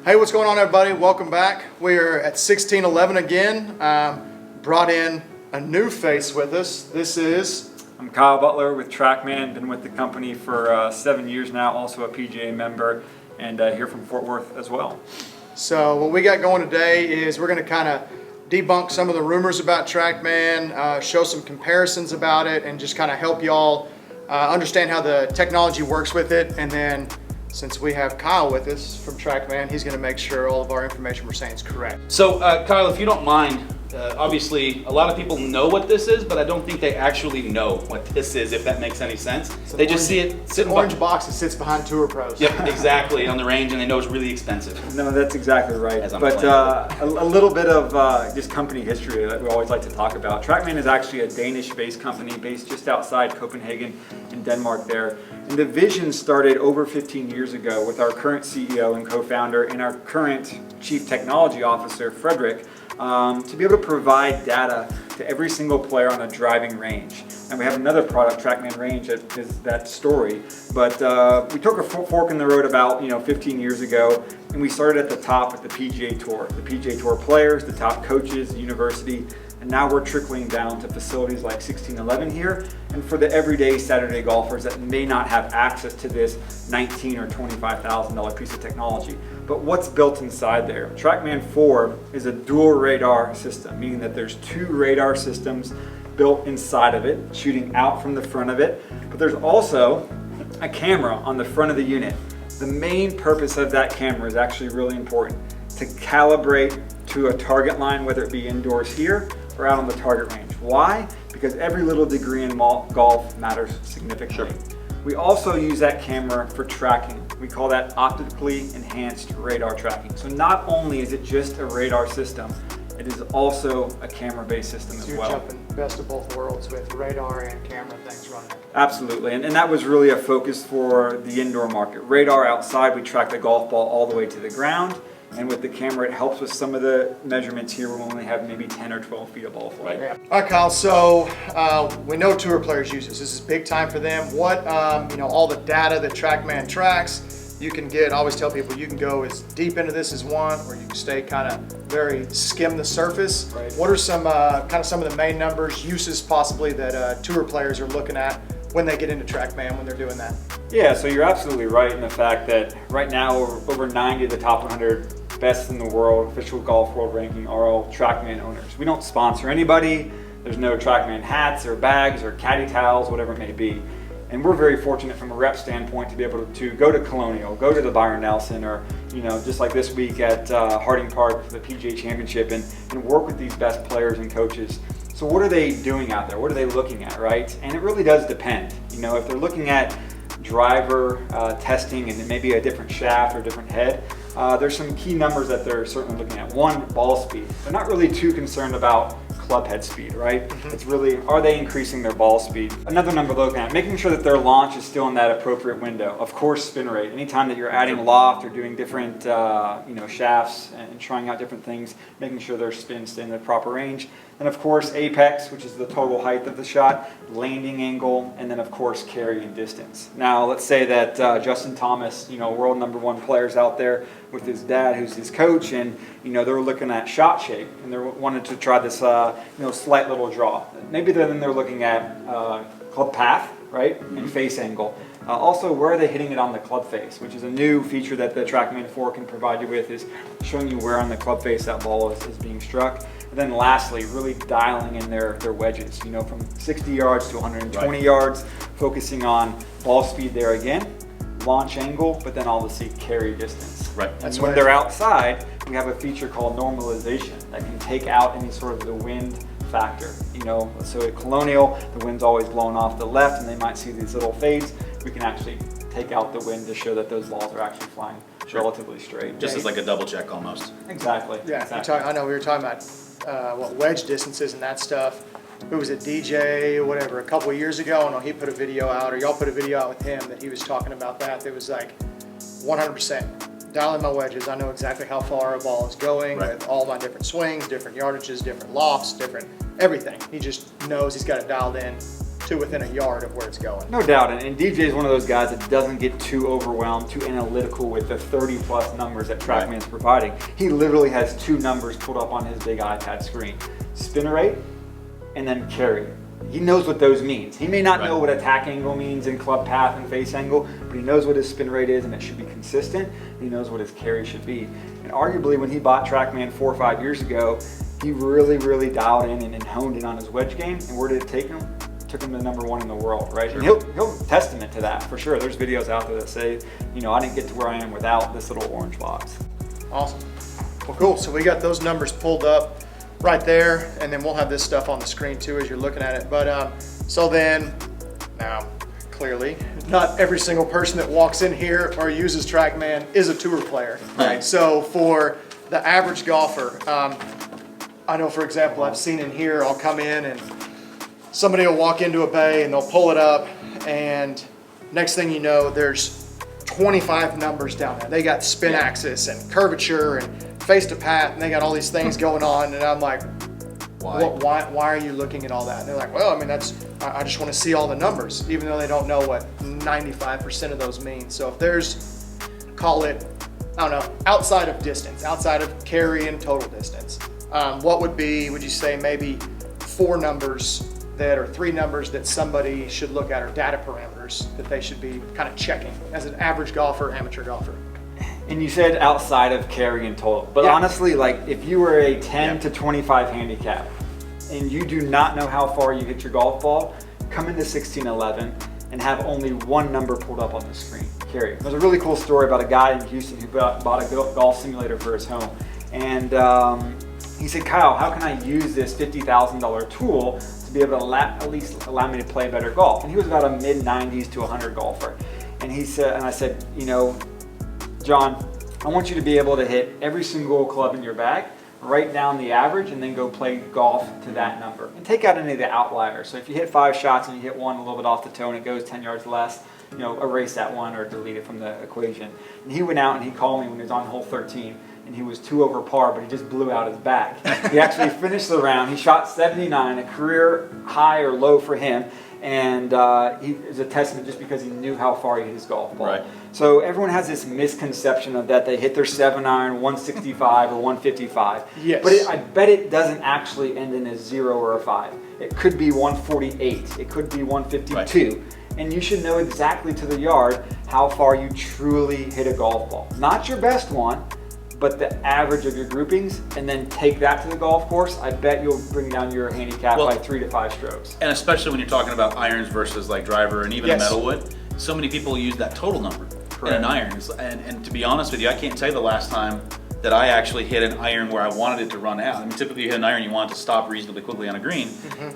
Hey, what's going on, everybody? Welcome back. We are at 1611 again. Brought in a new face with us. I'm Kyle Butler with Trackman. Been with the company for 7 years now. Also a PGA member, and here from Fort Worth as well. So what we got going today is we're going to kind of debunk some of the rumors about Trackman, show some comparisons about it, and just kind of help y'all understand how the technology works with it. And then, since we have Kyle with us from Trackman, he's going to make sure all of our information we're saying is correct. So, Kyle, if you don't mind, obviously a lot of people know what this is, but I don't think they actually know what this is, if that makes any sense. They just see it sitting an orange box that sits behind Tour Pros. Yep, exactly, on the range, and they know it's really expensive. No, that's exactly right. But a little bit of just company history that we always like to talk about. Trackman is actually a Danish-based company based just outside Copenhagen in Denmark there. And the vision started over 15 years ago with our current CEO and co-founder and our current Chief Technology Officer, Frederick, to be able to provide data to every single player on a driving range. And we have another product, Trackman Range, that is that story. But we took a fork in the road about 15 years ago, and we started at the top with the PGA Tour. The PGA Tour players, the top coaches, the university, and now we're trickling down to facilities like 1611 here, and for the everyday Saturday golfers that may not have access to this $19,000 or $25,000 piece of technology. But what's built inside there? Trackman 4 is a dual radar system, meaning that there's two radar systems built inside of it, shooting out from the front of it. But there's also a camera on the front of the unit. The main purpose of that camera is actually really important, to calibrate to a target line, whether it be indoors here or out on the target range. Why? Because every little degree in golf matters significantly. Sure. We also use that camera for tracking. We call that optically enhanced radar tracking. So not only is it just a radar system, it is also a camera-based system as well. You're jumping best of both worlds with radar and camera things running. Absolutely, and that was really a focus for the indoor market. Radar outside, we track the golf ball all the way to the ground. And with the camera, it helps with some of the measurements here. We only have maybe 10 or 12 feet of ball flight. Yeah. All right, Kyle, so we know tour players use this. This is big time for them. What, all the data that Trackman tracks, you can get, I always tell people, you can go as deep into this as one, or you can stay kind of very skim the surface. Right. What are some some of the main numbers, uses possibly that tour players are looking at when they get into Trackman, when they're doing that? Yeah, so you're absolutely right in the fact that right now over 90 of the top 100 best in the world official golf world ranking are all Trackman owners. We don't sponsor anybody. There's no Trackman hats or bags or caddy towels, whatever it may be. And we're very fortunate from a rep standpoint to be able to go to Colonial, go to the Byron Nelson, or just like this week at Harding Park for the PGA Championship, and work with these best players and coaches. So what are they doing out there? What are they looking at, right? And it really does depend. If they're looking at driver testing and maybe a different shaft or a different head, there's some key numbers that they're certainly looking at. One, ball speed. They're not really too concerned about club head speed, right? Mm-hmm. It's really, are they increasing their ball speed? Another number they're looking at, making sure that their launch is still in that appropriate window. Of course, spin rate. Anytime that you're adding loft or doing different shafts and trying out different things, making sure their spins stay in the proper range. And of course, apex, which is the total height of the shot, landing angle, and then of course, carry and distance. Now, let's say that Justin Thomas, world #1 players out there with his dad, who's his coach, and they're looking at shot shape, and they wanted to try this, slight little draw. Maybe then they're looking at club path, right, and face angle. Also, where are they hitting it on the club face, which is a new feature that the Trackman 4 can provide you with, is showing you where on the club face that ball is being struck. And then lastly, really dialing in their wedges, from 60 yards to 120 yards, focusing on ball speed there again, launch angle, but then obviously carry distance. Right. And when they're outside, we have a feature called normalization that can take out any sort of the wind factor. So at Colonial, the wind's always blowing off the left, and they might see these little fades. We can actually take out the wind to show that those balls are actually flying relatively straight. Just as like a double check almost. Exactly. Yeah, exactly. I know we were talking about wedge distances and that stuff. Who was it, DJ or whatever, a couple of years ago? I know he put a video out, or y'all put a video out with him that he was talking about that. It was like 100%. Dialing my wedges, I know exactly how far a ball is going with all my different swings, different yardages, different lofts, different everything. He just knows he's got it dialed in to within a yard of where it's going. No doubt, and DJ is one of those guys that doesn't get too overwhelmed, too analytical with the 30+ numbers that Trackman's providing. He literally has 2 numbers pulled up on his big iPad screen: spin rate and then carry. He knows what those means. He may not know what attack angle means in club path and face angle, but he knows what his spin rate is, and it should be consistent. He knows what his carry should be. And arguably, when he bought Trackman 4 or 5 years ago, he really dialed in and honed in on his wedge game. And where did it take him? It took him to #1 in the world, right? And he'll testament to that for sure. There's videos out there that say, you know, I didn't get to where I am without this little orange box. Awesome. Well, cool. So we got those numbers pulled up right there, and then we'll have this stuff on the screen too as you're looking at it. But so then, now clearly, not every single person that walks in here or uses Trackman is a tour player. Right. So for the average golfer, I know, for example, I've seen in here, I'll come in and somebody will walk into a bay and they'll pull it up, and next thing you know, there's 25 numbers down there. They got spin axis and curvature and face to path, and they got all these things going on, and I'm like, why are you looking at all that? And they're like, well, I mean, I just want to see all the numbers, even though they don't know what 95% of those mean. So if there's, call it, I don't know, outside of distance, outside of carry and total distance, what would you say maybe 4 numbers or 3 numbers that somebody should look at, or data parameters that they should be kind of checking as an average golfer, amateur golfer? And you said outside of carry and total, but honestly, like if you were a 10 to 25 handicap and you do not know how far you hit your golf ball, come into 1611 and have only 1 number pulled up on the screen, carry. There's a really cool story about a guy in Houston who bought a golf simulator for his home. And he said, Kyle, how can I use this $50,000 tool to be able to at least allow me to play better golf? And he was about a mid-90s to 100 golfer. And he said, and I said, you know, John, I want you to be able to hit every single club in your bag, write down the average, and then go play golf to that number. And take out any of the outliers. So if you hit 5 shots and you hit 1 a little bit off the toe and it goes 10 yards less, you know, erase that 1 or delete it from the equation. And he went out and he called me when he was on hole 13, and he was 2 over par, but he just blew out his back. He actually finished the round. He shot 79, a career high or low for him. And he is a testament just because he knew how far he hit his golf ball. Right. So everyone has this misconception of that they hit their 7-iron 165 or 155. Yes. But I bet it doesn't actually end in a 0 or a 5. It could be 148. It could be 152. Right. And you should know exactly to the yard how far you truly hit a golf ball. Not your best one, but the average of your groupings, and then take that to the golf course. I bet you'll bring down your handicap by 3 to 5 strokes. And especially when you're talking about irons versus like driver and even a metalwood, so many people use that total number in an iron. And to be honest with you, I can't tell you the last time that I actually hit an iron where I wanted it to run out. I mean, typically you hit an iron, you want it to stop reasonably quickly on a green.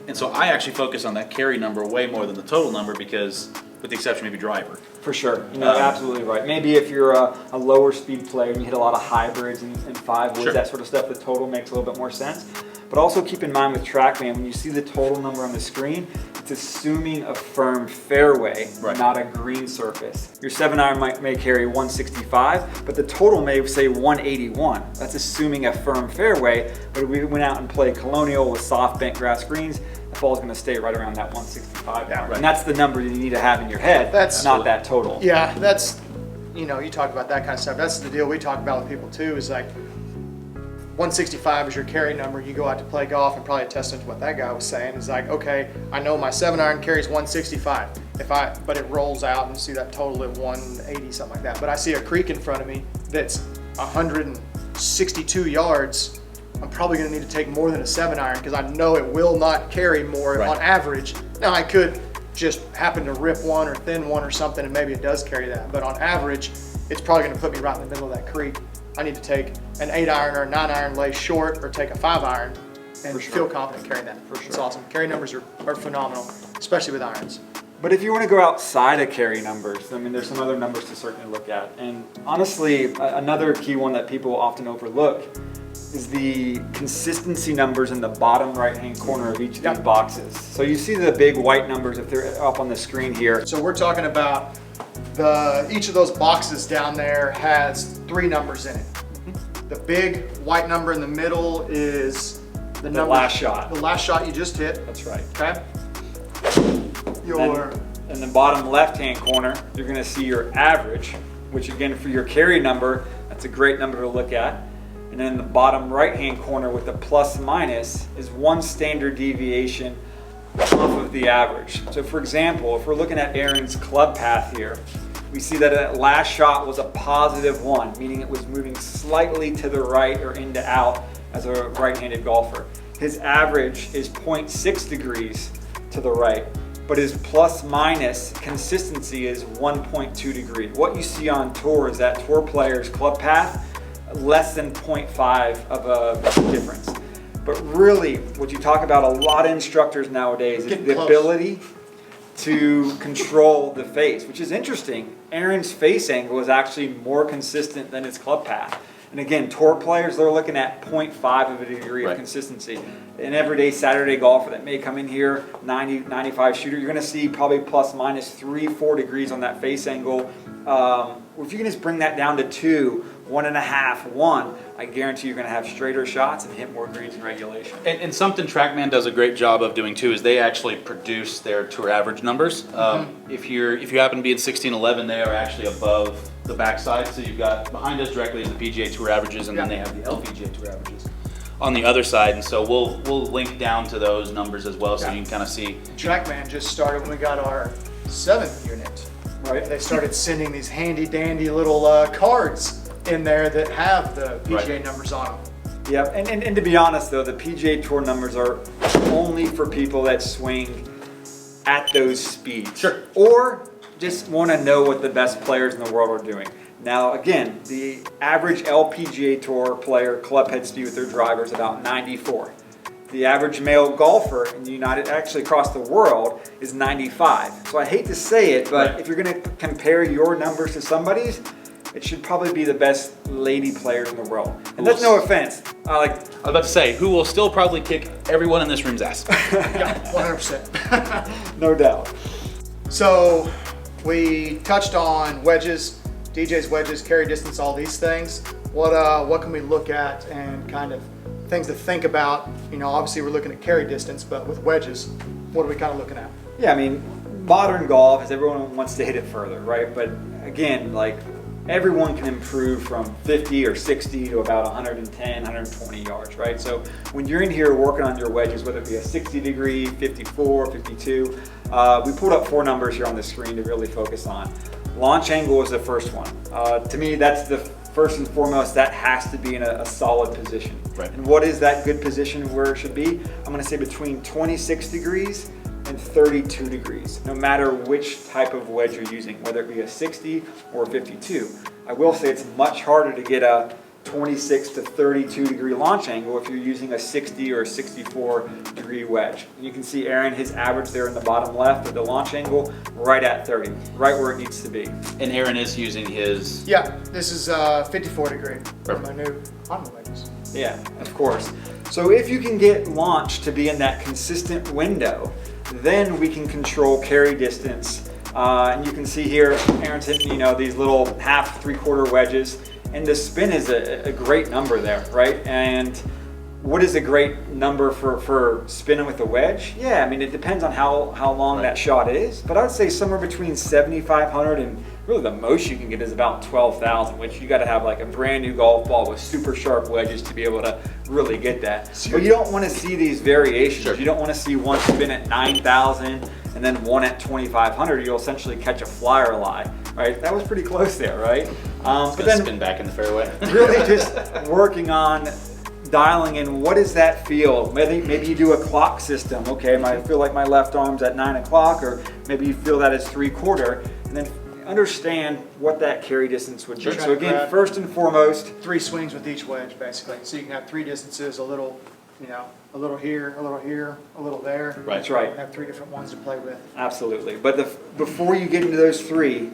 And so I actually focus on that carry number way more than the total number, because with the exception maybe driver. For sure, you know, absolutely right. Maybe if you're a lower speed player and you hit a lot of hybrids and 5-woods, that sort of stuff, the total makes a little bit more sense. But also keep in mind with Trackman, when you see the total number on the screen, it's assuming a firm fairway, not a green surface. Your 7-iron may carry 165, but the total may say 181. That's assuming a firm fairway, but if we went out and played Colonial with soft bent grass greens, the ball's going to stay right around that 165 mark. And that's the number you need to have in your head, not that total. Yeah, that's, you know, you talk about that kind of stuff. That's the deal we talk about with people too, is like 165 is your carry number. You go out to play golf, and probably a testament to what that guy was saying is like, okay, I know my 7-iron carries 165. But it rolls out and see that total at 180, something like that. But I see a creek in front of me that's 162 yards. I'm probably going to need to take more than a 7-iron because I know it will not carry more on average. Now I could just happen to rip one or thin one or something, and maybe it does carry that. But on average, it's probably going to put me right in the middle of that creek. I need to take an 8-iron or a 9-iron lay short, or take a 5-iron and feel confident carrying that. For sure. It's awesome. Carry numbers are phenomenal, especially with irons. But if you want to go outside of carry numbers, I mean, there's some other numbers to certainly look at. And honestly, another key one that people often overlook is the consistency numbers in the bottom right-hand corner of each of these boxes. So you see the big white numbers if they're up on the screen here. So we're talking about each of those boxes down there has 3 numbers in it. The big white number in the middle is the number, last shot. The last shot you just hit. That's right. Okay. your... In the bottom left-hand corner, you're going to see your average, which again for your carry number, that's a great number to look at. And then in the bottom right-hand corner with the plus minus is one standard deviation off of the average. So for example, if we're looking at Aaron's club path here, we see that that last shot was a +1, meaning it was moving slightly to the right or into out as a right-handed golfer. His average is 0.6 degrees to the right, but his plus minus consistency is 1.2 degrees. What you see on tour is that tour players' club path less than 0.5 of a difference. But really, what you talk about a lot of instructors nowadays is the ability to control the face, which is interesting. Aaron's face angle is actually more consistent than his club path. And again, tour players, they're looking at 0.5 of a degree of consistency. An everyday Saturday golfer that may come in here, 90, 95 shooter, you're going to see probably plus minus 3-4 degrees on that face angle. If you can just bring that down to 2, 1.5, 1, I guarantee you're going to have straighter shots and hit more greens in regulation. And something Trackman does a great job of doing too is they actually produce their tour average numbers. If you happen to be in 1611, they are actually above the backside. So you've got behind us directly is the PGA Tour averages, and then they have the LPGA Tour averages on the other side. And so we'll link down to those numbers as well, so you can kind of see. Trackman just started when we got our 7th unit. Right. They started sending these handy dandy little cards in there that have the PGA numbers on them. Yeah, and to be honest though, the PGA Tour numbers are only for people that swing at those speeds. Sure. Or just want to know what the best players in the world are doing. Now again, the average LPGA Tour player club head speed with their driver is about 94. The average male golfer in the United, actually across the world, is 95. So I hate to say it, but if you're going to compare your numbers to somebody's, it should probably be the best lady players in the world. And that's no offense. I was about to say, who will still probably kick everyone in this room's ass. Yeah, 100%. No doubt. So we touched on wedges, DJ's wedges, carry distance, all these things. What can we look at and kind of things to think about? You know, obviously we're looking at carry distance, but with wedges, what are we kind of looking at? Yeah, I mean, modern golf, as everyone wants to hit it further, right? But again, like, everyone can improve from 50 or 60 to about 110, 120 yards, right? So when you're in here working on your wedges, whether it be a 60 degree, 54, 52, we pulled up 4 numbers here on the screen to really focus on. Launch angle is the first one. To me, that's the first and foremost, that has to be in a solid position. Right. And what is that good position where it should be? I'm gonna say between 26 degrees and 32 degrees, no matter which type of wedge you're using, whether it be a 60 or a 52. I will say it's much harder to get a 26 to 32 degree launch angle if you're using a 60 or a 64 degree wedge. And you can see Aaron, his average there in the bottom left of the launch angle, right at 30, right where it needs to be. And Aaron is using his... Yeah, this is 54 degree for my new Honda wedges. Yeah, of course. So if you can get launch to be in that consistent window, then we can control carry distance. And you can see here, Aaron's hitting, you know, these little half, 3/4 wedges, and the spin is a great number there, right? And what is a great number for spinning with a wedge? Yeah, I mean, it depends on how long that shot is, but I would say somewhere between 7,500 and really the most you can get is about 12,000, which you got to have like a brand new golf ball with super sharp wedges to be able to really get that. But you don't want to see these variations. Sure. You don't want to see one spin at 9,000 and then one at 2,500. You'll essentially catch a flyer lie, right? That was pretty close there, right? But then spin back in the fairway. really just working on dialing in what does that feel. Maybe you do a clock system. Okay, I feel like my left arm's at 9 o'clock, or maybe you feel that it's 3/4, and then understand what that carry distance would be. So again, first and foremost, 3 swings with each wedge, basically. So you can have 3 distances, a little, you know, a little here, a little here, a little there. Right. That's right. You have 3 different ones to play with. Absolutely. But before you get into those 3,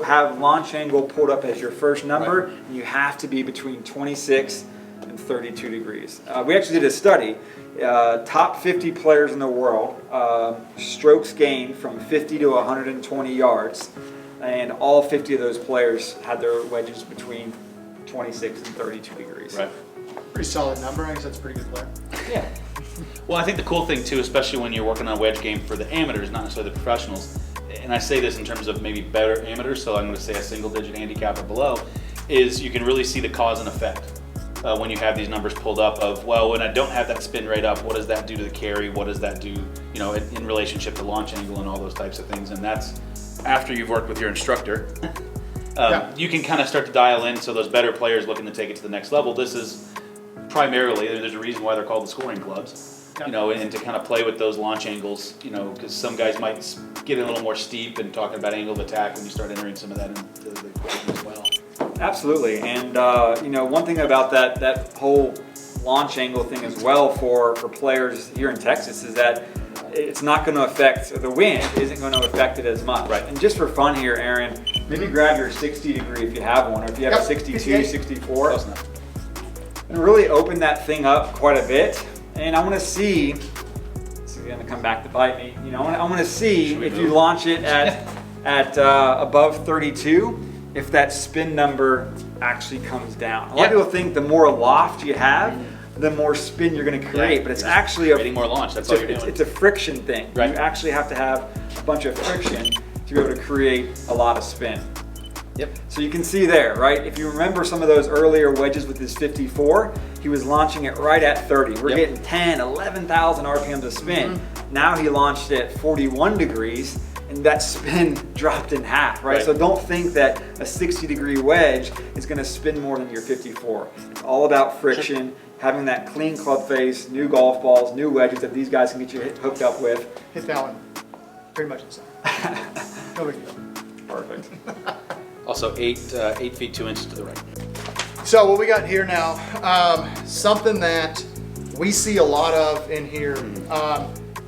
have launch angle pulled up as your first number, and you have to be between 26 and 32 degrees. We actually did a study. Top 50 players in the world, strokes gained from 50 to 120 yards, and all 50 of those players had their wedges between 26 and 32 degrees. Right. Pretty solid number. I guess that's a pretty good player. Yeah. Well, I think the cool thing too, especially when you're working on a wedge game for the amateurs, not necessarily the professionals, and I say this in terms of maybe better amateurs, so I'm going to say a single-digit handicap or below, is you can really see the cause and effect when you have these numbers pulled up of, well, when I don't have that spin rate up, what does that do to the carry? What does that do, you know, in relationship to launch angle and all those types of things? And that's after you've worked with your instructor. You can kind of start to dial in, so those better players looking to take it to the next level. This is primarily, there's a reason why they're called the scoring clubs, you know, and to kind of play with those launch angles, you know, because some guys might get a little more steep and talking about angle of attack when you start entering some of that into the equation as well. Absolutely, and you know, one thing about that whole launch angle thing as well for players here in Texas is that it's not going to affect, the wind isn't going to affect it as much. Right. And just for fun here, Aaron, maybe grab your 60 degree if you have one, or if you have a 62, 64. Close enough. And really open that thing up quite a bit. And I want to see, this is going to come back to bite me, you know, I want to see if you launch it at above 32, if that spin number actually comes down. A lot of people think the more loft you have, the more spin you're going to create, but it's actually creating more launch. That's all you're doing. It's a friction thing. Right. You actually have to have a bunch of friction to be able to create a lot of spin. Yep. So you can see there, right? If you remember some of those earlier wedges with his 54, he was launching it right at 30. We're getting 10, 11,000 RPMs of spin. Now he launched it at 41 degrees, and that spin dropped in half, right? So don't think that a 60 degree wedge is gonna spin more than your 54. It's all about friction, having that clean club face, new golf balls, new wedges that these guys can get you hooked up with. Hit that one pretty much inside. No big deal. Perfect. Also 8 feet 2 inches to the right. So what we got here now, something that we see a lot of in here,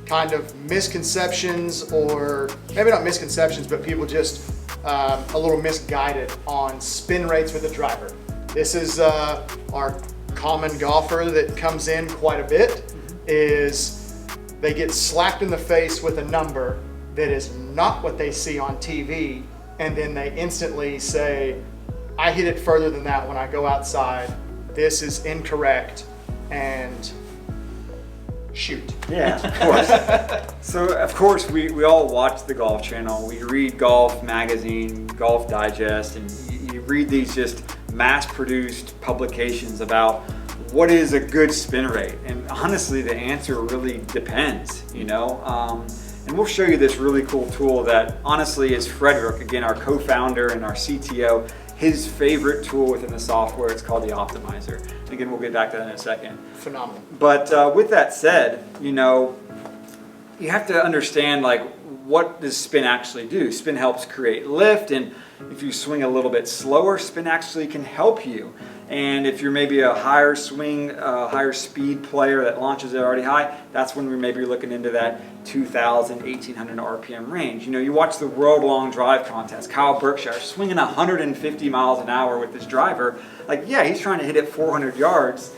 kind of misconceptions, or maybe not misconceptions, but people just a little misguided on spin rates with the driver. This is our common golfer that comes in quite a bit, is they get slapped in the face with a number that is not what they see on TV, and then they instantly say, I hit it further than that when I go outside, this is incorrect, and shoot. Yeah, of course. So of course we all watch the Golf Channel, we read Golf Magazine, Golf Digest, and you read these just mass-produced publications about what is a good spin rate, and honestly the answer really depends, you know. And we'll show you this really cool tool that honestly is Frederick, again, our co-founder and our CTO, his favorite tool within the software. It's called the Optimizer. And again, we'll get back to that in a second. Phenomenal. But with that said, you know, you have to understand, like, what does spin actually do? Spin helps create lift, and if you swing a little bit slower, spin actually can help you. And if you're maybe a higher swing, higher speed player that launches it already high, that's when we're maybe looking into that 2,000, 1,800 RPM range. You know, you watch the World Long Drive Contest, Kyle Berkshire swinging 150 miles an hour with his driver. Like, yeah, he's trying to hit it 400 yards.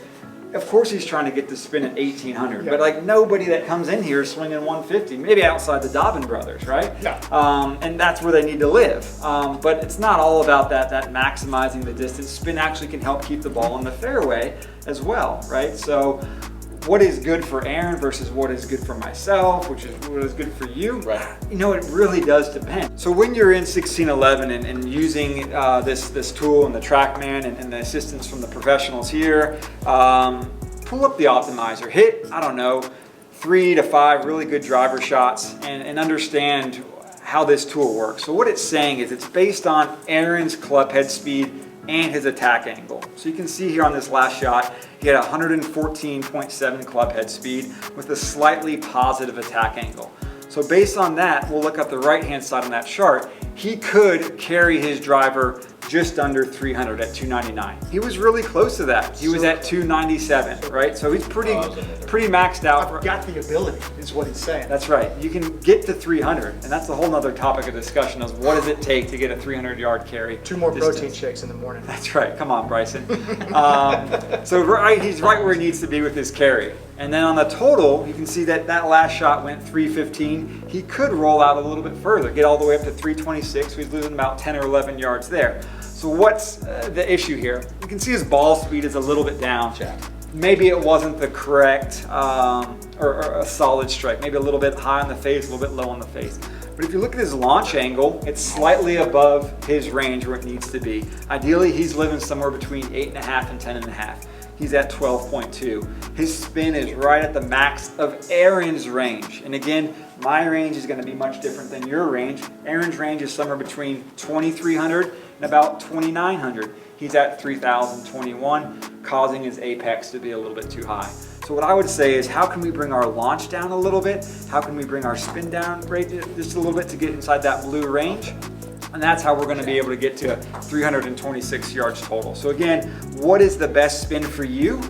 Of course he's trying to get the spin at 1,800, but like nobody that comes in here is swinging 150, maybe outside the Dobbin brothers, right? Yeah. And that's where they need to live. But it's not all about that maximizing the distance. Spin actually can help keep the ball in the fairway as well, right? So what is good for Aaron versus what is good for myself, which is what is good for you, Right. You know, it really does depend. So when you're in 1611 and using this tool and the Trackman and the assistance from the professionals here, pull up the Optimizer, hit, I don't know, 3 to 5 really good driver shots and understand how this tool works. So what it's saying is it's based on Aaron's club head speed and his attack angle. So you can see here on this last shot, he had 114.7 club head speed with a slightly positive attack angle. So based on that, we'll look at the right-hand side on that chart. He could carry his driver just under 300 at 299. He was really close to that. He was at 297, right? So he's pretty maxed out. I've got the ability, is what he's saying. That's right. You can get to 300, and that's a whole nother topic of discussion is what does it take to get a 300-yard carry? 2 more distance. protein shakes in the morning. That's right. Come on, Bryson. So he's right where he needs to be with his carry. And then on the total, you can see that last shot went 315. He could roll out a little bit further, get all the way up to 326. So he's losing about 10 or 11 yards there. So what's the issue here? You can see his ball speed is a little bit down. Maybe it wasn't the correct or a solid strike. Maybe a little bit high on the face, a little bit low on the face. But if you look at his launch angle, it's slightly above his range where it needs to be. Ideally, he's living somewhere between 8.5 and 10.5. He's at 12.2. His spin is right at the max of Aaron's range. And again, my range is gonna be much different than your range. Aaron's range is somewhere between 2,300 and about 2,900. He's at 3,021, causing his apex to be a little bit too high. So what I would say is, how can we bring our launch down a little bit? How can we bring our spin down rate just a little bit to get inside that blue range? And that's how we're gonna be able to get to 326 yards total. So again, what is the best spin for you?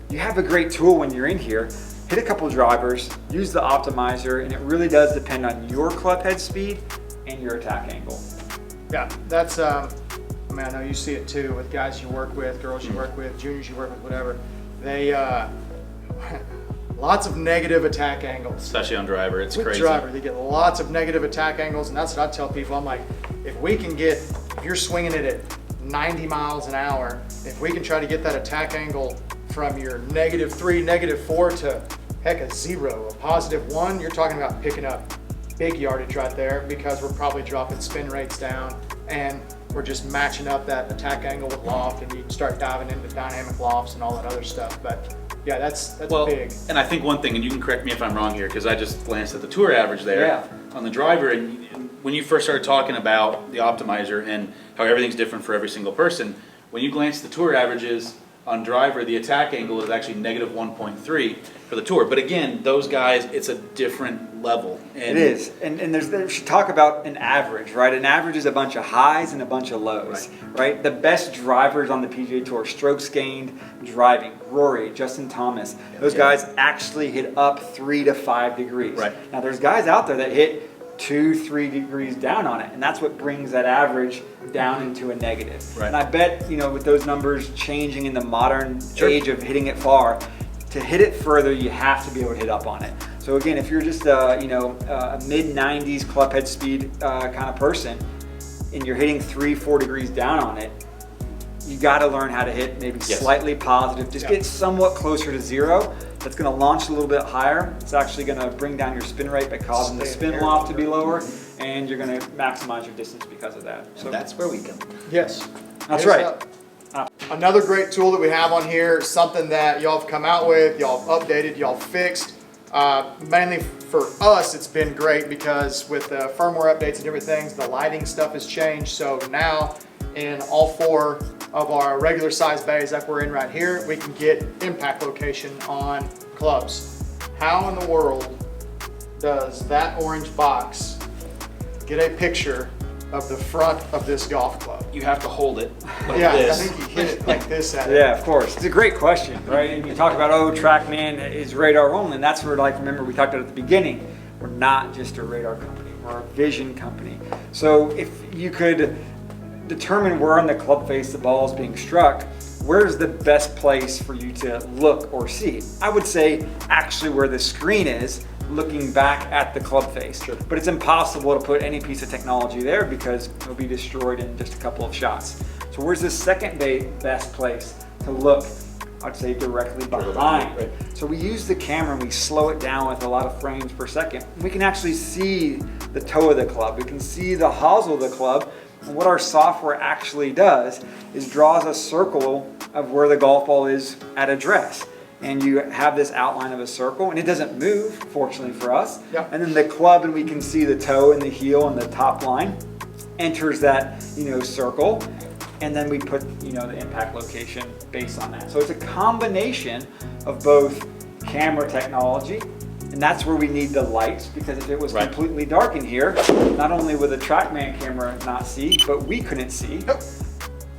You have a great tool when you're in here. Hit a couple drivers, use the optimizer, and it really does depend on your club head speed and your attack angle. Yeah, that's, I mean, I know you see it too with guys you work with, girls you work with, juniors you work with, whatever. They, lots of negative attack angles. Especially on driver, it's With crazy. driver, they get lots of negative attack angles, and that's what I tell people. I'm like, if we can get, if you're swinging it at 90 miles an hour, if we can try to get that attack angle from your -3, -4 to heck, a 0, a +1, you're talking about picking up big yardage right there, because we're probably dropping spin rates down and we're just matching up that attack angle with loft, and you can start diving into dynamic lofts and all that other stuff. But yeah, that's Well, big. and I think one thing, and you can correct me if I'm wrong here, because I just glanced at the tour average there on the driver, and when you first started talking about the optimizer and how everything's different for every single person, when you glance at the tour averages on driver, the attack angle is actually -1.3 for the tour. But again, those guys, it's a different level. And It is, and we should talk about an average, right? An average is a bunch of highs and a bunch of lows, right? The best drivers on the PGA Tour, strokes gained, driving, Rory, Justin Thomas, those guys actually hit up 3 to 5 degrees. Right. Now there's guys out there that hit 2-3 degrees down on it, and that's what brings that average down into a negative. Right. And I bet, you know, with those numbers changing in the modern age of hitting it far, to hit it further, you have to be able to hit up on it. So again, if you're just a mid-90s club head speed kind of person, and you're hitting 3-4 degrees down on it, you got to learn how to hit maybe slightly positive. Just get somewhat closer to 0. That's going to launch a little bit higher. It's actually going to bring down your spin rate by causing the spin loft to be lower, and you're going to maximize your distance because of that. So that's where we come. Yes. That's right. Another great tool that we have on here, something that y'all have come out with, y'all have updated, y'all have fixed. Mainly for us, it's been great because with the firmware updates and everything, the lighting stuff has changed. So now in all 4 of our regular size bays that we're in right here, we can get impact location on clubs. How in the world does that orange box get a picture of the front of this golf club? You have to hold it like Yeah, this. I think you hit it like this at it. Yeah, of course. It's a great question, right? And you talk about, oh, Trackman is radar only, and that's where, like, remember we talked about at the beginning, we're not just a radar company, we're a vision company. So if you could determine where on the club face the ball is being struck, where's the best place for you to look or see? I would say actually where the screen is, looking back at the club face. But it's impossible to put any piece of technology there because it'll be destroyed in just a couple of shots. So where's the second best place to look? I'd say directly behind. So we use the camera and we slow it down with a lot of frames per second. We can actually see the toe of the club. We can see the hosel of the club. And what our software actually does is draws a circle of where the golf ball is at address. And you have this outline of a circle, and it doesn't move, fortunately for us. Yep. And then the club, and we can see the toe and the heel and the top line enters that, circle. And then we put, the impact location based on that. So it's a combination of both camera technology, and that's where we need the lights, because if it was completely dark in here, not only would the Trackman camera not see, but we couldn't see.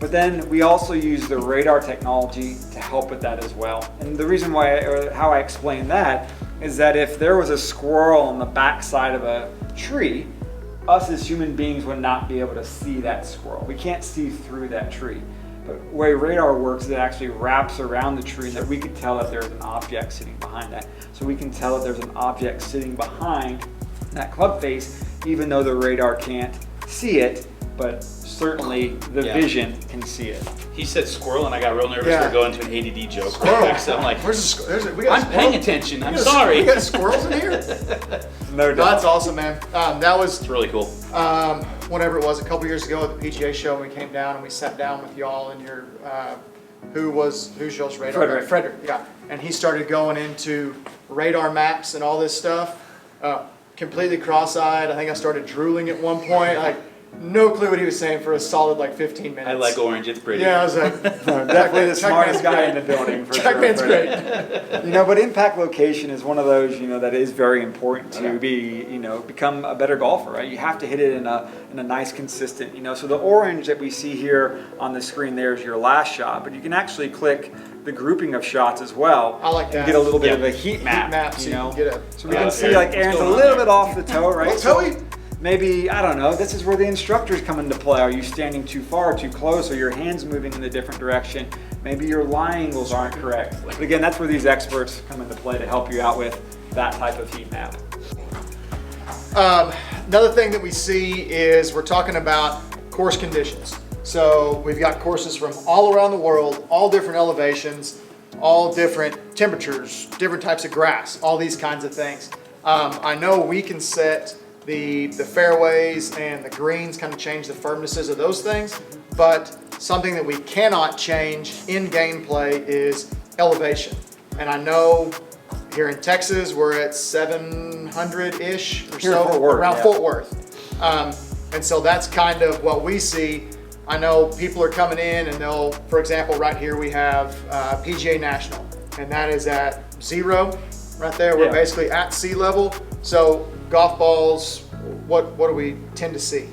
But then we also use the radar technology to help with that as well. And the reason why, or how I explain that, is that if there was a squirrel on the backside of a tree, us as human beings would not be able to see that squirrel. We can't see through that tree. But the way radar works, it actually wraps around the tree, that we can tell that there's an object sitting behind that. So we can tell that there's an object sitting behind that club face, even though the radar can't see it, but certainly the Yeah. vision can see it. He said squirrel, and I got real nervous Yeah. for going to an ADD joke. Squirrel. So I'm like, We got I'm paying attention. I'm sorry. We got squirrels in here. No doubt. That's awesome, man. That was It's really cool. whatever it was, a couple years ago at the PGA show. We came down and we sat down with y'all and your who's y'all's radar? Frederick. Frederick, yeah. And he started going into radar maps and all this stuff. Completely cross-eyed. I think I started drooling at one point. Like no clue what he was saying for a solid like 15 minutes. I like orange. It's pretty. Yeah, I was like, Definitely the smartest guy in the building for sure. Trackman's great. You know, but impact location is one of those, you know, that is very important to become a better golfer, right? You have to hit it in a nice, consistent, you know. So the orange that we see here on the screen there is your last shot, but you can actually click the grouping of shots as well. I like and that. get a little bit Yeah. of a heat map, so you know. can get a, So we can see Aaron, like what's Aaron's a going on little there? bit off the toe, right? Little toey. Maybe, I don't know, this is where the instructors come into play. Are you standing too far, too close? Are your hands moving in a different direction? Maybe your lie angles aren't correct. But again, that's where these experts come into play to help you out with that type of heat map. Another thing that we see is we're talking about course conditions. So we've got courses from all around the world, all different elevations, all different temperatures, different types of grass, all these kinds of things. I know we can set the fairways and the greens, kind of change the firmnesses of those things, but something that we cannot change in gameplay is elevation. And I know here in Texas we're at 700-ish or Here in so, Fort Worth, around yeah. Fort Worth. And so that's kind of what we see. I know people are coming in and they'll, for example, right here we have PGA National, and that is at 0 right there. We're Yeah. basically at sea level. So golf balls, what do we tend to see?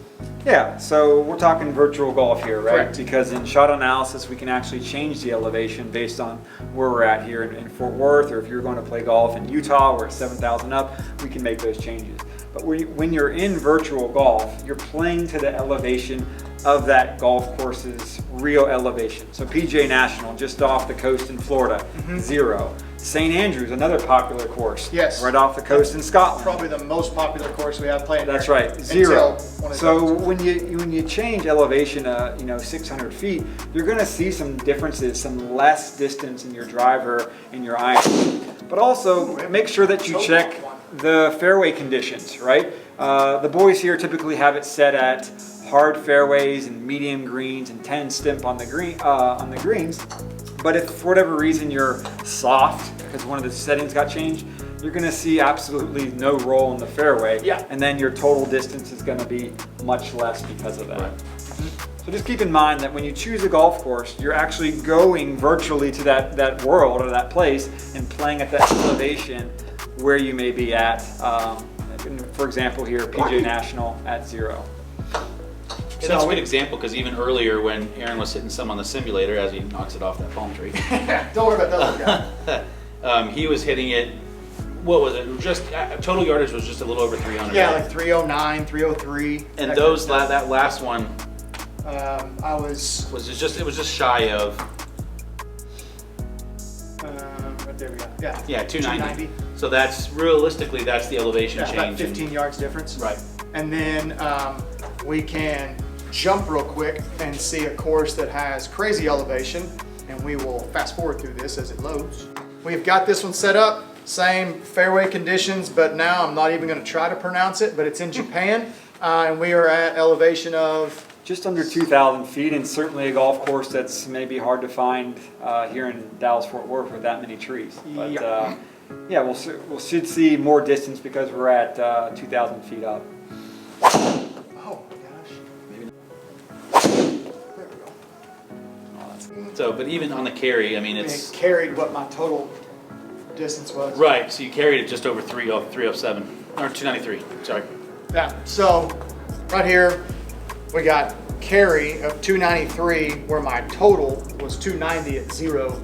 Yeah, so we're talking virtual golf here, right? Correct. Because in shot analysis, we can actually change the elevation based on where we're at here in Fort Worth, or if you're going to play golf in Utah, we're at 7,000 up, we can make those changes. But when you're in virtual golf, you're playing to the elevation of that golf course's real elevation. So PGA National, just off the coast in Florida, 0. St. Andrews, another popular course. Yes. Right off the coast in Scotland. Probably the most popular course we have playing there. That's right, Until 0. one of So those. when you change elevation, 600 feet, you're going to see some differences, some less distance in your driver and your iron. But also make sure that you check the fairway conditions, right? The boys here typically have it set at hard fairways and medium greens and 10 stimp on the greens. But if for whatever reason you're soft, because one of the settings got changed, you're gonna see absolutely no roll in the fairway. Yeah. And then your total distance is gonna be much less because of that. Right. So just keep in mind that when you choose a golf course, you're actually going virtually to that world or that place and playing at that elevation where you may be at. For example here, PGA National at 0. And that's a good example because even earlier when Aaron was hitting some on the simulator as he knocks it off that palm tree, Don't worry about that little guy. he was hitting it. What was it? Just total yardage was just a little over 300. Yeah, like 309, 303. And that those kind of that last one stuff. I was was just shy of right there we go. Yeah. 290. So that's realistically that's the elevation Yeah, about change. 15 yards difference. Right. And then we can jump real quick and see a course that has crazy elevation, and we will fast forward through this as it loads. We've got this one set up, same fairway conditions, but now I'm not even going to try to pronounce it, but it's in Japan, and we are at elevation of Just under 2,000 feet, and certainly a golf course that's maybe hard to find here in Dallas-Fort Worth with that many trees. But yeah, we'll should see more distance because we're at 2,000 feet up. oh my gosh. There we go. So, but even on the carry, I mean, It it's carried what my total distance was. right. So you carried it just over 307 or 293. Sorry. Yeah, so right here we got carry of 293 where my total was 290 at 0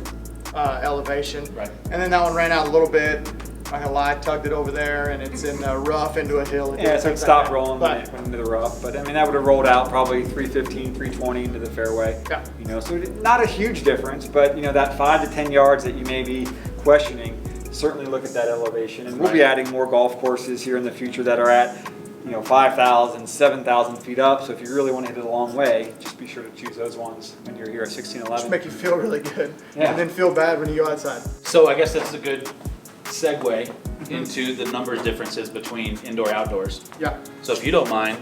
elevation. Right. And then that one ran out a little bit. Not gonna lie, tugged it over there and it's in the rough into a hill. Yeah, so it stopped rolling when But it went into the rough. But I mean, that would have rolled out probably 315, 320 into the fairway. Yeah. You know, so not a huge difference, but you know, that 5 to 10 yards that you may be questioning, certainly look at that elevation. And we'll be Right. adding more golf courses here in the future that are at 5,000, 7,000 feet up. So if you really want to hit it a long way, just be sure to choose those ones when you're here at 1611. Just make you feel really good, Yeah. and then feel bad when you go outside. So I guess that's a good segue into the numbers differences between indoor outdoors. Yeah. So if you don't mind,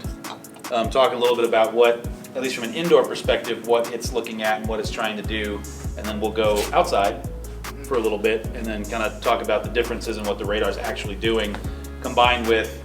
talk a little bit about what, at least from an indoor perspective, what it's looking at and what it's trying to do, and then we'll go outside for a little bit and then kind of talk about the differences and what the radar's actually doing, combined with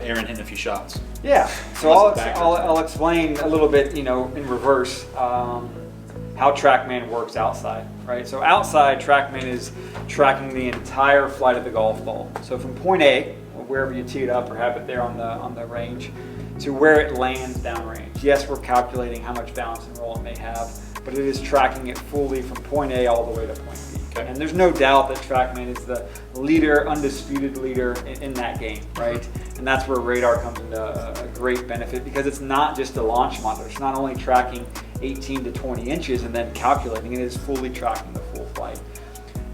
Aaron hitting a few shots. Yeah, so Plus the backers. I'll explain a little bit, in reverse, how Trackman works outside, right? So outside, Trackman is tracking the entire flight of the golf ball. So from point A, or wherever you tee it up or have it there on the range, to where it lands downrange. Yes, we're calculating how much bounce and roll it may have, but it is tracking it fully from point A all the way to point B. Okay. And there's no doubt that Trackman is the leader, undisputed leader in that game, right? And that's where radar comes into a great benefit, because it's not just a launch monitor. It's not only tracking 18 to 20 inches and then calculating, it is fully tracking the full flight.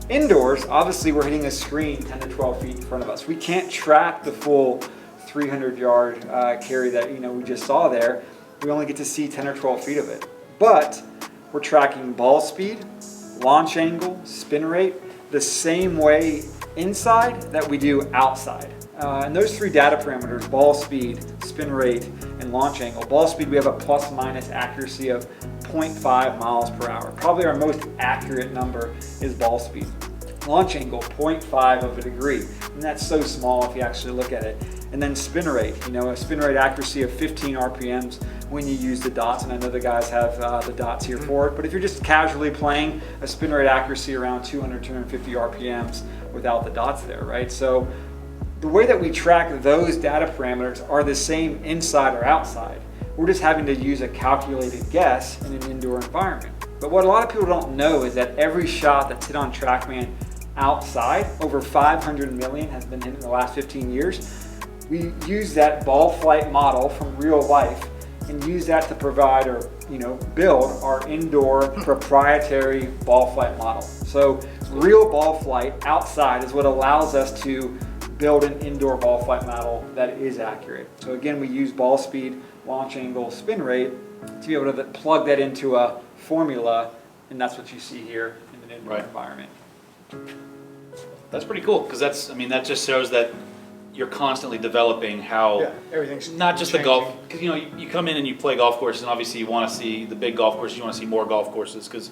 Indoors, obviously we're hitting a screen 10 to 12 feet in front of us. We can't track the full 300-yard carry that we just saw there. We only get to see 10 or 12 feet of it. But we're tracking ball speed, launch angle, spin rate, the same way inside that we do outside. And those three data parameters, ball speed, spin rate, and launch angle. Ball speed, we have a plus minus accuracy of 0.5 miles per hour. Probably our most accurate number is ball speed. Launch angle, 0.5 of a degree. And that's so small if you actually look at it. And then spin rate, a spin rate accuracy of 15 RPMs when you use the dots. And I know the guys have the dots here for it. But if you're just casually playing, a spin rate accuracy around 200, 250 RPMs without the dots there, right? So the way that we track those data parameters are the same inside or outside. We're just having to use a calculated guess in an indoor environment. But what a lot of people don't know is that every shot that's hit on Trackman outside, over 500 million has been hit in the last 15 years. We use that ball flight model from real life and use that to provide or build our indoor proprietary ball flight model. So real ball flight outside is what allows us to build an indoor ball flight model that is accurate. So again, we use ball speed, launch angle, spin rate to be able to plug that into a formula, and that's what you see here in an indoor environment. That's pretty cool, because that just shows that you're constantly developing how everything's not just changing. the golf, because you come in and you play golf courses, and obviously you want to see the big golf courses, you want to see more golf courses, because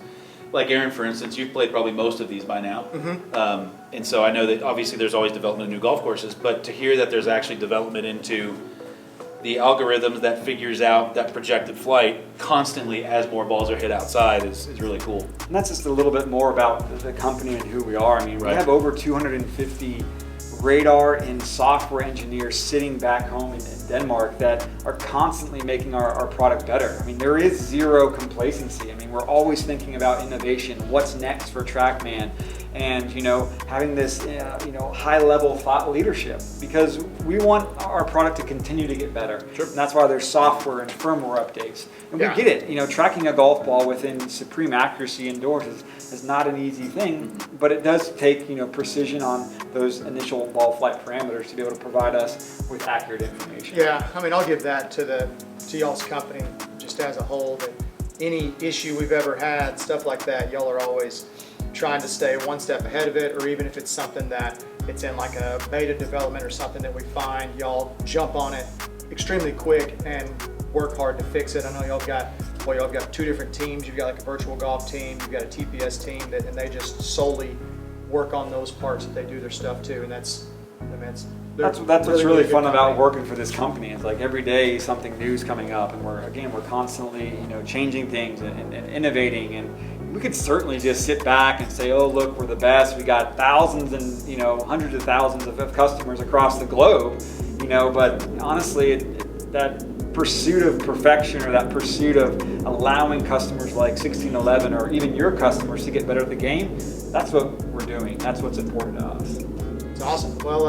like Aaron, for instance, you've played probably most of these by now. And so I know that obviously there's always development of new golf courses, but to hear that there's actually development into the algorithms that figures out that projected flight constantly as more balls are hit outside is really cool. And that's just a little bit more about the company and who we are. I mean, we have over 250 radar and software engineers sitting back home in Denmark that are constantly making our product better. I mean, there is zero complacency. I mean, we're always thinking about innovation, what's next for Trackman, and having this high-level thought leadership, because we want our product to continue to get better. Sure. And that's why there's software and firmware updates. And we get it. Tracking a golf ball within supreme accuracy indoors is not an easy thing, but it does take precision on those initial ball flight parameters to be able to provide us with accurate information. Yeah, I mean, I'll give that to y'all's company just as a whole, that any issue we've ever had, stuff like that, y'all are always trying to stay one step ahead of it, or even if it's something that it's in like a beta development or something that we find, y'all jump on it extremely quick and work hard to fix it. I know y'all have got two different teams. You've got like a virtual golf team, you've got a TPS team, and they just solely work on those parts that they do their stuff too, and that's what's really fun about working for this company. It's like every day something new is coming up, and we're constantly changing things and innovating. And we could certainly just sit back and say, oh look, we're the best. We got thousands and hundreds of thousands of customers across the globe. But honestly, that pursuit of perfection, or that pursuit of allowing customers like 1611 or even your customers to get better at the game, that's what we're doing. That's what's important to us. It's awesome. Well,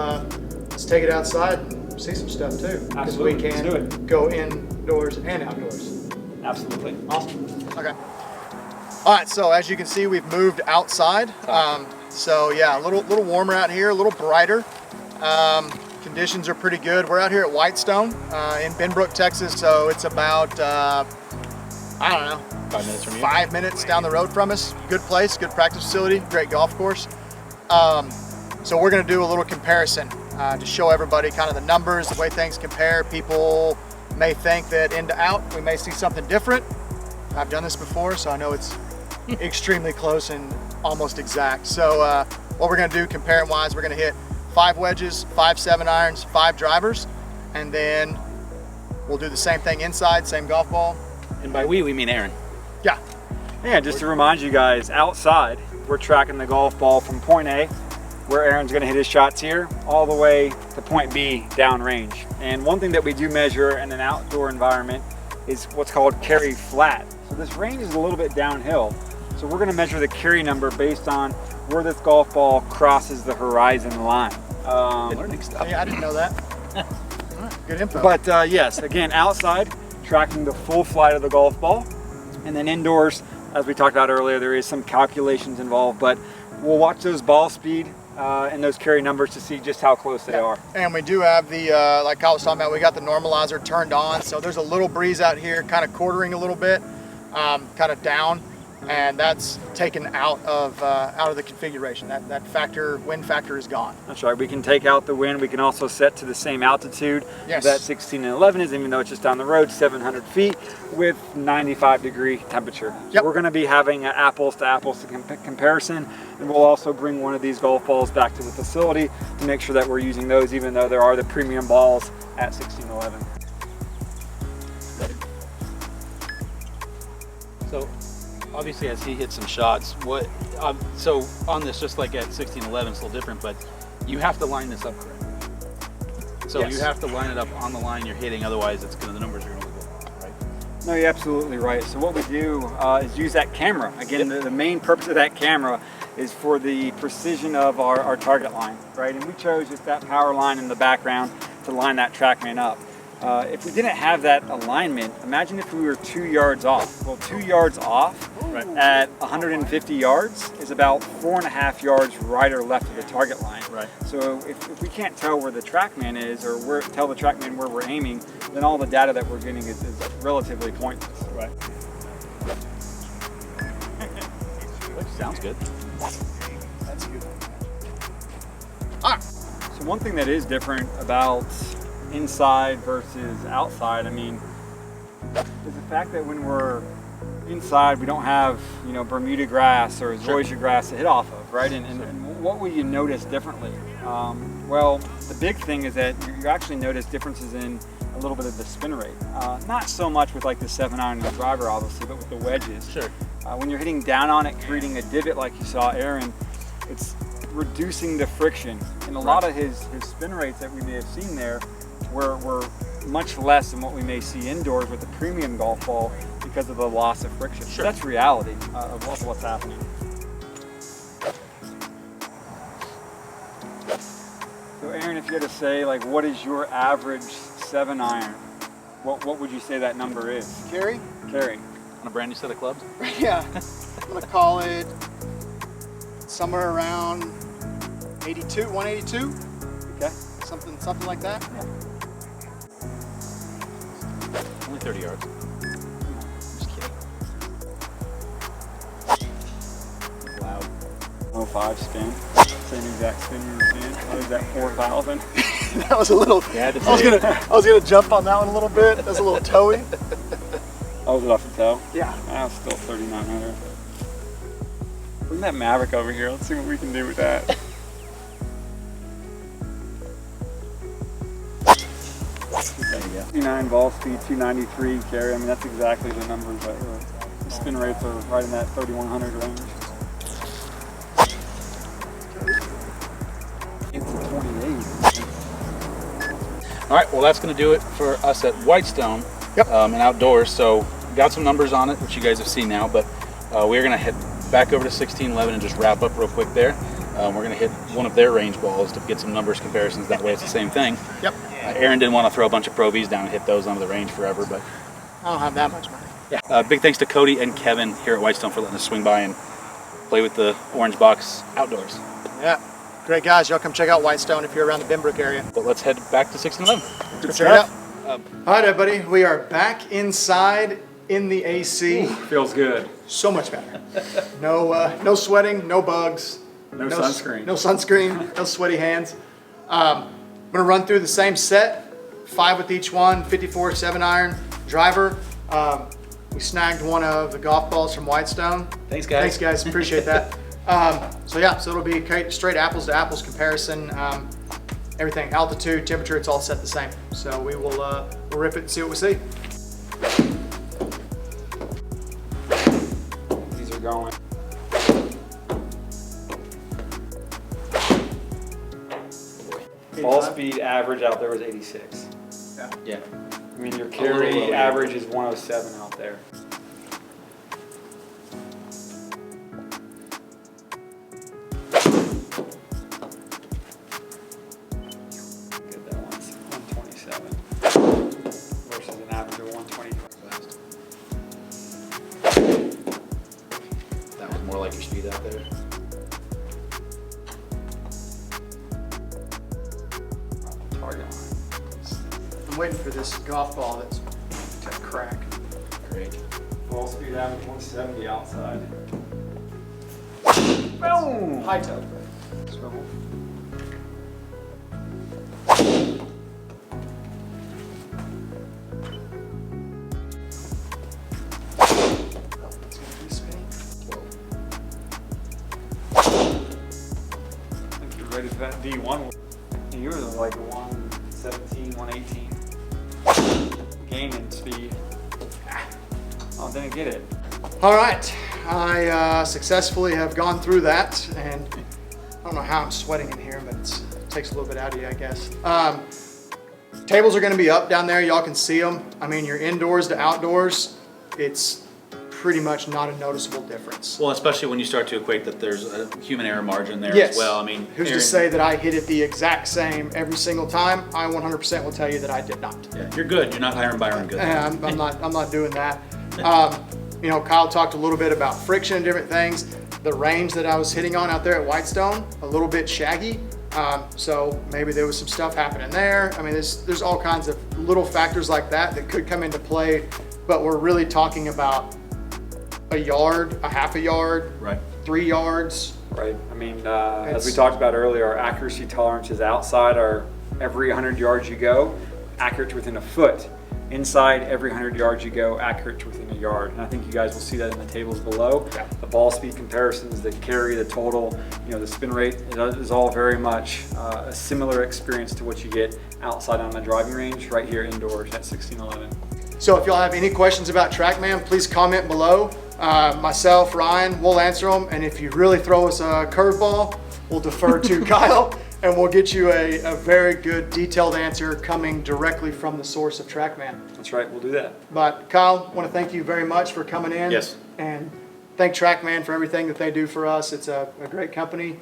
let's take it outside and see some stuff too. Because we Absolutely. can Let's do it. go indoors and outdoors. Absolutely. Awesome. Okay. All right, so as you can see, we've moved outside. So yeah, a little warmer out here, a little brighter. Can Conditions are pretty good. We're out here at Whitestone in Benbrook, Texas, so it's about, I don't know, 5 minutes from you. 5 minutes down the road from us. Good place, good practice facility, great golf course. So we're gonna do a little comparison to show everybody kind of the numbers, the way things compare. People may think that in to out, we may see something different. I've done this before, so I know it's extremely close and almost exact. So what we're gonna do comparing wise, we're gonna hit 5 wedges, 5 7-irons, 5 drivers, and then we'll do the same thing inside, same golf ball. And by we mean Aaron. Yeah. Yeah, just to remind you guys, outside, we're tracking the golf ball from point A, where Aaron's gonna hit his shots here, all the way to point B downrange. And one thing that we do measure in an outdoor environment is what's called carry flat. So this range is a little bit downhill. So we're gonna measure the carry number based on where this golf ball crosses the horizon line. Learning stuff. Yeah, I didn't know that. All right, good info. But yes, again, outside, tracking the full flight of the golf ball. And then indoors, as we talked about earlier, there is some calculations involved, but we'll watch those ball speed and those carry numbers to see just how close they are. And we do have the, like Kyle was talking about, we got the normalizer turned on, so there's a little breeze out here, kind of quartering a little bit, kind of down, and that's taken out of the configuration. That factor, wind factor is gone. That's right, we can take out the wind. We can also set to the same altitude Yes. that 16 and 11 is, even though it's just down the road, 700 feet with 95-degree temperature. So Yep. we're gonna be having an apples to apples comparison, and we'll also bring one of these golf balls back to the facility to make sure that we're using those, even though there are the premium balls at 1611. So obviously as he hits some shots, so on this, just like at 1611, it's a little different, but you have to line this up correctly. So Yes. you have to line it up on the line you're hitting, otherwise the numbers are going to go off, right? No, you're absolutely right. So what we do is use that camera. Again, the main purpose of that camera is for the precision of our target line, right? And we chose just that power line in the background to line that Trackman up. If we didn't have that alignment, imagine if we were 2 yards off. Well, 2 yards off at 150 yards is about 4.5 yards right or left of the target line. Right. So if we can't tell where the Trackman is, or tell the Trackman where we're aiming, then all the data that we're getting is relatively pointless. Right. Sounds good. That's a good one. So one thing that is different about inside versus outside, I mean, is the fact that when we're inside, we don't have, Bermuda grass or zoysia grass to hit off of, right? And what will you notice differently? Well, the big thing is that you actually notice differences in a little bit of the spin rate. Not so much with like the 7-iron and the driver, obviously, but with the wedges. Sure. When you're hitting down on it, creating a divot like you saw Aaron, it's reducing the friction. And a lot of his spin rates that we may have seen there were much less than what we may see indoors with the premium golf ball because of the loss of friction. Sure. So that's reality of what's happening. So Aaron, if you had to say, like, what is your average 7-iron, what would you say that number is? Carry? Carry. On a brand new set of clubs? Yeah. I'm gonna call it somewhere around 82, 182, Okay. something like that. Only 30 yards. Just kidding. Loud. 05 spin. Same exact spin you were seeing. What is that, 4,000? That was a little. Yeah, I was gonna jump on that one a little bit. That was a little toey. I was off the toe. Yeah. I was still 3,900. Bring that Maverick over here. Let's see what we can do with that. There you go. 59 ball speed, 293 carry. I mean, that's exactly the numbers that the spin rates are right in that 3,100 range. It's a 28. All right, well, that's going to do it for us at Whitestone. Yep. And outdoors. So got some numbers on it, which you guys have seen now, but we're going to head back over to 1611 and just wrap up real quick there. We're going to hit one of their range balls to get some numbers comparisons. That way it's the same thing. Yep. Aaron didn't want to throw a bunch of Pro Vs down and hit those onto the range forever, but I don't have that much money. yeah. Big thanks to Cody and Kevin here at Whitestone for letting us swing by and play with the orange box outdoors. Yeah. Great guys, y'all come check out Whitestone if you're around the Benbrook area. But let's head back to 1611. Let's check it out. All right, everybody, we are back inside in the AC. Feels good. So much better. No sweating, no bugs. No sunscreen. No sunscreen, no sweaty hands. I'm gonna run through the same set, 5 with each one, 54 7-iron driver. We snagged one of the golf balls from Whitestone. Thanks, guys. Thanks, guys. Appreciate that. So it'll be straight apples to apples comparison. Everything, altitude, temperature, it's all set the same. So we'll rip it and see what we see. These are going. Ball speed average out there was 86. Yeah. I mean, your little carry low, yeah. average is 107 out there. Get that one's 127 versus an average of 125. That was more like your speed out there. Target line. I'm waiting for this golf ball that's to crack. Great. Ball speed average 170 outside. Boom! High toe. Swivel. It's gonna be spinning. I think you're ready for that D1. You were like 117, 118. Gain in speed. Oh, didn't get it. All right, I successfully have gone through that, and I don't know how I'm sweating in here, but it takes a little bit out of you, I guess. Tables are gonna be up down there, y'all can see them. I mean, you're indoors to outdoors, it's pretty much not a noticeable difference. Well, especially when you start to equate that there's a human error margin there Yes. as well. I mean, Who's to Aaron- say that I hit it the exact same every single time? I 100% will tell you that I did not. Yeah, you're good. You're not Iron Byron good. And I'm not doing that. You know, Kyle talked a little bit about friction and different things. The range that I was hitting on out there at Whitestone, a little bit shaggy. So maybe there was some stuff happening there. I mean, there's all kinds of little factors like that that could come into play, but we're really talking about a yard, a half a yard, Right. 3 yards. Right. I mean, as we It's- talked about earlier, our accuracy tolerances outside are every 100 yards you go, accurate to within a foot. Inside, every 100 yards you go, accurate to within a yard. And I think you guys will see that in the tables below. Yeah. The ball speed comparisons, the carry, the total, the spin rate, it is all very much a similar experience to what you get outside on the driving range, right here indoors at 1611. So if y'all have any questions about Trackman, please comment below. Myself, Ryan, we'll answer them. And if you really throw us a curveball, we'll defer to Kyle and we'll get you a very good detailed answer coming directly from the source of Trackman. That's right, we'll do that. But Kyle, I want to thank you very much for coming in. Yes. And thank Trackman for everything that they do for us. It's a great company.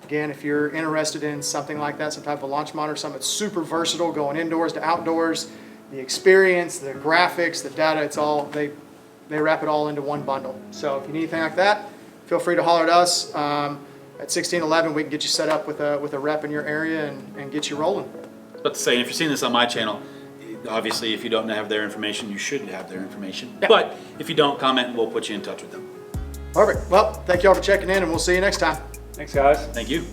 Again, if you're interested in something like that, some type of a launch monitor, something that's super versatile, going indoors to outdoors, the experience, the graphics, the data, it's all, they wrap it all into one bundle. So if you need anything like that, feel free to holler at us. At 1611, we can get you set up with a rep in your area and get you rolling. But to say, if you're seeing this on my channel, obviously if you don't have their information, you should have their information. Yeah. But if you don't, comment and we'll put you in touch with them. Perfect. Well, thank y'all for checking in and we'll see you next time. Thanks, guys. Thank you.